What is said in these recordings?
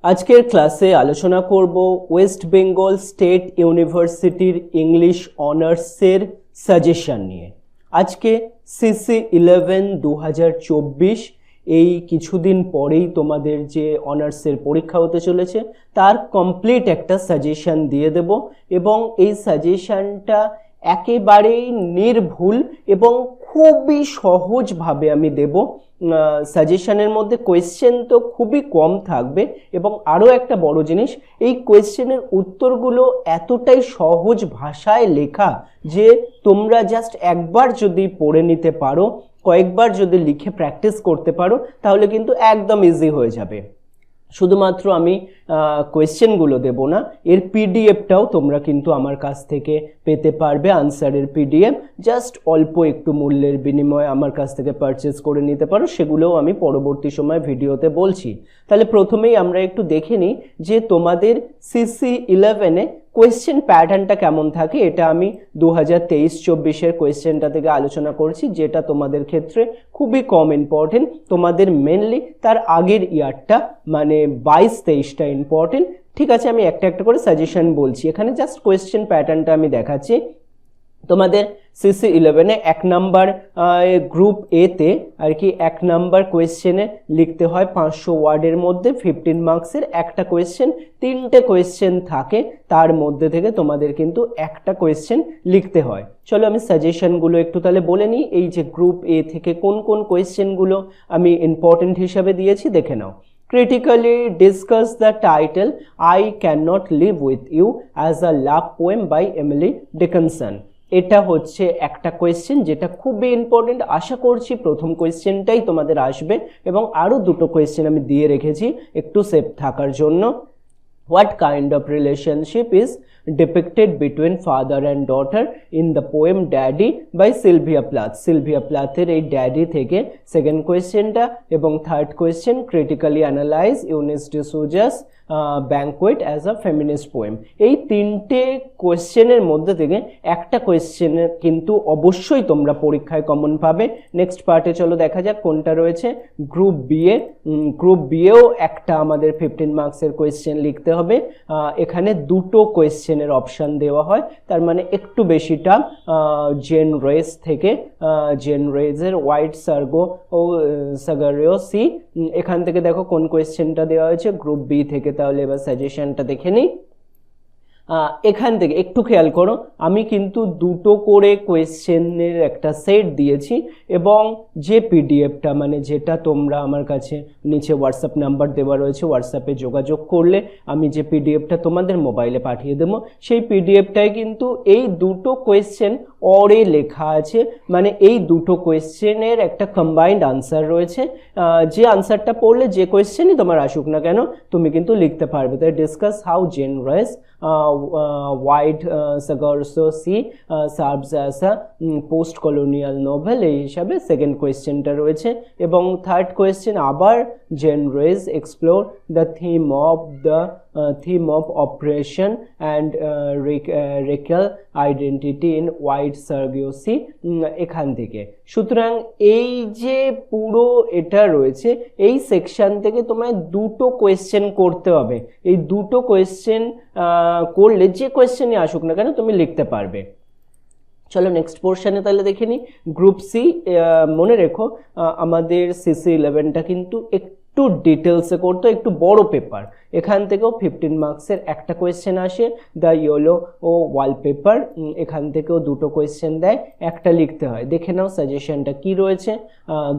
আজকের ক্লাসে আলোচনা করব ওয়েস্ট বেঙ্গল স্টেট ইউনিভার্সিটির ইংলিশ অনার্সের সাজেশন নিয়ে। আজকে সিসি 11 2024 এই কিছুদিন পরেই তোমাদের যে অনার্সের পরীক্ষা হতে চলেছে তার কমপ্লিট একটা সাজেশন দিয়ে দেব এবং এই সাজেশনটা একেবারেই নির্ভুল এবং খুবই সহজভাবে আমি দেব। সাজেশনের মধ্যে কোয়েশ্চেন তো খুবই কম থাকবে এবং আরও একটা বড় জিনিস, এই কোয়েশ্চেনের উত্তরগুলো এতটাই সহজ ভাষায় লেখা যে তোমরা জাস্ট একবার যদি পড়ে নিতে পারো, কয়েকবার যদি লিখে প্র্যাকটিস করতে পারো তাহলে কিন্তু একদম ইজি হয়ে যাবে। শুধুমাত্র আমি কোয়েশ্চেনগুলো দেব না, এর পিডিএফটাও তোমরা কিন্তু আমার কাছ থেকে পেতে পারবে। আনসারের পিডিএফ জাস্ট অল্প একটু মূল্যের বিনিময়ে আমার কাছ থেকে পারচেজ করে নিতে পারো, সেগুলোও আমি পরবর্তী সময় ভিডিওতে বলছি। তাহলে প্রথমেই আমরা একটু দেখে নিই যে তোমাদের সিসি 11-এ কোয়েশ্চেন প্যাটার্নটা কেমন থাকে। এটা আমি 2023-24-এর কোয়েশ্চেনটা থেকে আলোচনা করছি, যেটা তোমাদের ক্ষেত্রে খুবই কম ইম্পর্টেন্ট। তোমাদের মেনলি তার আগের ইয়ারটা মানে 22-23টা ইম্পর্টেন্ট। ঠিক আছে, আমি একটা একটা করে সাজেশন বলছি। এখানে জাস্ট কোয়েশ্চেন প্যাটার্নটা আমি দেখাচ্ছি। তোমাদের সিসি 11-এ 1 নাম্বার গ্রুপ এতে আর কি 1 নাম্বার কোয়েশ্চেনে লিখতে হয় 500 ওয়ার্ডের মধ্যে 15 মার্কসের একটা কোয়েশ্চেন। 3টে কোয়েশ্চেন থাকে, তার মধ্যে থেকে তোমাদের কিন্তু একটা কোয়েশ্চেন লিখতে হয়। চলো আমি সাজেশনগুলো একটু তাহলে বলে নিই। এই যে গ্রুপ এ থেকে কোন কোন কোয়েশ্চেনগুলো আমি ইম্পর্টেন্ট হিসাবে দিয়েছি দেখে নাও। Critically discuss the title I Cannot Live With You as a Love Poem by Emily Dickinson। এটা হচ্ছে একটা কোয়েশ্চেন যেটা খুবই ইম্পর্টেন্ট। আশা করছি প্রথম কোয়েশ্চেনটাই তোমাদের আসবে এবং আরও দুটো কোয়েশ্চেন আমি দিয়ে রেখেছি একটু সেফ থাকার জন্য। What kind of relationship is depicted between father and daughter in the poem Daddy by Sylvia Plath? Sylvia Plath-এর এই ড্যাডি থেকে সেকেন্ড কোয়েশ্চেনটা এবং third question critically analyze Eunice D'Souza's Banquet as a feminist poem। এই তিনটে কোয়েশ্চেনের মধ্যে থেকে একটা কোয়েশ্চেনের কিন্তু অবশ্যই তোমরা পরীক্ষায় কমন পাবে। নেক্সট পার্টে চলো দেখা যাক কোনটা রয়েছে। Group B A, group B এও একটা আমাদের 15 মার্কসের কোয়েশ্চেন লিখতে হবে। এখানে দুটো কোয়েশ্চেনের অপশান দেওয়া হয়, তার মানে একটু বেশিটা জেন রেস থেকে, জেন রেজের হোয়াইট সার্গো ও সাগারিও সি, এখান থেকে দেখো কোন কোয়েশ্চেনটা দেওয়া হয়েছে গ্রুপ বি থেকে। তাহলে এবার সাজেশনটা দেখে নিই। এখান থেকে একটু খেয়াল করো, আমি কিন্তু দুটো করে কোয়েশ্চেনের একটা সেট দিয়েছি এবং যে পিডিএফটা মানে যেটা তোমরা আমার কাছে নিচে হোয়াটসঅ্যাপ নাম্বার দেওয়া রয়েছে, হোয়াটসঅ্যাপে যোগাযোগ করলে আমি যে পিডিএফটা তোমাদের মোবাইলে পাঠিয়ে দেবো, সেই পিডিএফটায় কিন্তু এই দুটো কোয়েশ্চেন অরে লেখা আছে। মানে এই দুটো কোয়েশ্চেনের একটা কম্বাইন্ড আনসার রয়েছে, যে আনসারটা পড়লে যে কোয়েশ্চেনই তোমার আসুক না কেন তুমি কিন্তু লিখতে পারবে। তাই discuss how Jean Rhys wide Sargasso Sea serves as a post colonial novel, এই হিসাবে সেকেন্ড কোয়েশ্চেনটা রয়েছে। এবং থার্ড কোয়েশ্চেন আবার Jean Rhys explore the theme of oppression and racial identity in white surrogacy, এখান থেকে। সুতরাং এই যে পুরো এটা রয়েছে, এই সেকশন থেকে তোমায় দুটো কোয়েশ্চেন করতে হবে। এই দুটো কোয়েশ্চেন করলে যে কোয়েশ্চেনই আসুক না কেন তুমি লিখতে পারবে। চলো নেক্সট পোর্শনে তাহলে দেখে নিই। গ্রুপ সি, মনে রেখো আমাদের সিসি 11টা কিন্তু একটু ডিটেলসে করতে, একটু বড় পেপার। এখান থেকেও 15 মার্কসের একটা কোয়েশ্চেন আসে, দ্য ইয়েলো ও ওয়ালপেপার, এখান থেকেও দুটো কোয়েশ্চেন দেয়, একটা লিখতে হয়। দেখে নাও সাজেশনটা কি রয়েছে।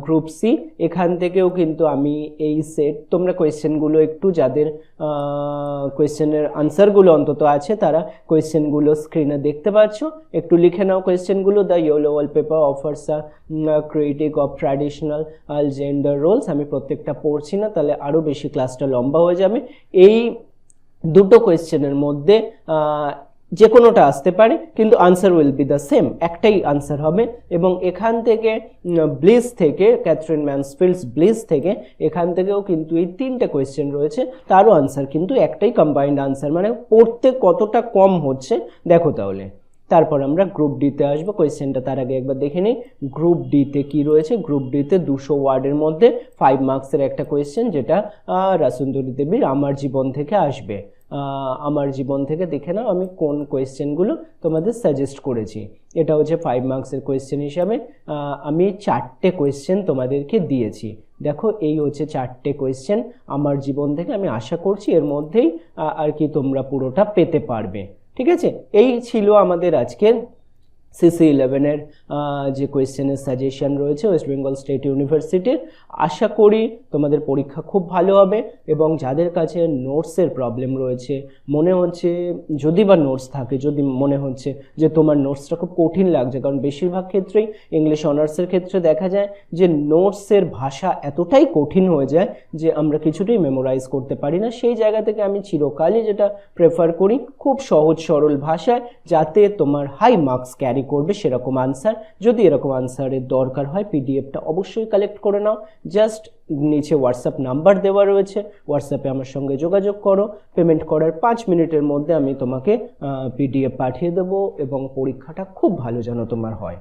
গ্রুপ সি, এখান থেকেও কিন্তু আমি এই সেট, তোমরা কোয়েশ্চেনগুলো একটু যাদের কোয়েশ্চেনের আনসারগুলো অন্তত আছে তারা কোয়েশ্চেনগুলো স্ক্রিনে দেখতে পাচ্ছ, একটু লিখে নাও কোয়েশ্চেনগুলো। The yellow wallpaper offers a critique of traditional gender roles. আমি প্রত্যেকটা পড়ছি না, তাহলে আরও বেশি ক্লাসটা লম্বা হয়ে যাবে। এই দুটো কোয়েশ্চেনের মধ্যে যে কোনোটা আসতে পারে, কিন্তু answer will be the same, একটাই আনসার হবে। এবং এখান থেকে ব্লিস থেকে, ক্যাথরিন ম্যানসফিল্ডস ব্লিস থেকে, এখান থেকেও কিন্তু এই তিনটে কোয়েশ্চেন রয়েছে, তারও আনসার কিন্তু একটাই কম্বাইন্ড আনসার। মানে পড়তে কতটা কম হচ্ছে দেখো তাহলে। তারপর আমরা গ্রুপ ডিতে আসবো। কোয়েশ্চেনটা তার আগে একবার দেখে নিই গ্রুপ ডিতে কি রয়েছে। গ্রুপ ডিতে 200 ওয়ার্ডের মধ্যে 5 মার্কসের একটা কোয়েশ্চেন, যেটা রাসুন্দরী দেবীর আমার জীবন থেকে আসবে। আমার জীবন থেকে দেখে নাও আমি কোন কোয়েশ্চেনগুলো তোমাদের সাজেস্ট করেছি। এটা হচ্ছে 5 মার্কসের কোয়েশ্চেন হিসাবে আমি 4টে কোয়েশ্চেন তোমাদেরকে দিয়েছি। দেখো এই হচ্ছে 4টে কোয়েশ্চেন আমার জীবন থেকে। আমি আশা করছি এর মধ্যেই আর কি তোমরা পুরোটা পেতে পারবে। ঠিক আছে, এই ছিল আমাদের আজকের CC11-এর যে কোয়েশ্চেনের সাজেশন রয়েছে ওয়েস্ট বেঙ্গল স্টেট ইউনিভার্সিটির। আশা করি তোমাদের পরীক্ষা খুব ভালো হবে, এবং যাদের কাছে নোটসের প্রবলেম রয়েছে, মনে হচ্ছে যদি বা নোটস থাকে, যদি মনে হচ্ছে যে তোমার নোটসটা খুব কঠিন লাগছে, কারণ বেশিরভাগ ক্ষেত্রেই ইংলিশ অনার্সের ক্ষেত্রে দেখা যায় যে নোটসের ভাষা এতটাই কঠিন হয়ে যায় যে আমরা কিছুতেই মেমোরাইজ করতে পারি না। সেই জায়গা থেকে আমি চিরকালই যেটা প্রেফার করি, খুব সহজ সরল ভাষায়, যাতে তোমার হাই মার্কস ক্যারি করবে সেরকম আনসার। যদি এরকম আনসারের দরকার হয় পিডিএফটা অবশ্যই কালেক্ট করে নাও। জাস্ট নিচে হোয়াটসঅ্যাপ নাম্বার দেওয়া রয়েছে, হোয়াটসঅ্যাপে আমার সঙ্গে যোগাযোগ করো। পেমেন্ট করার 5 মিনিটের মধ্যে আমি তোমাকে পিডিএফ পাঠিয়ে দেবো, এবং পরীক্ষাটা খুব ভালো যেন তোমার হয়।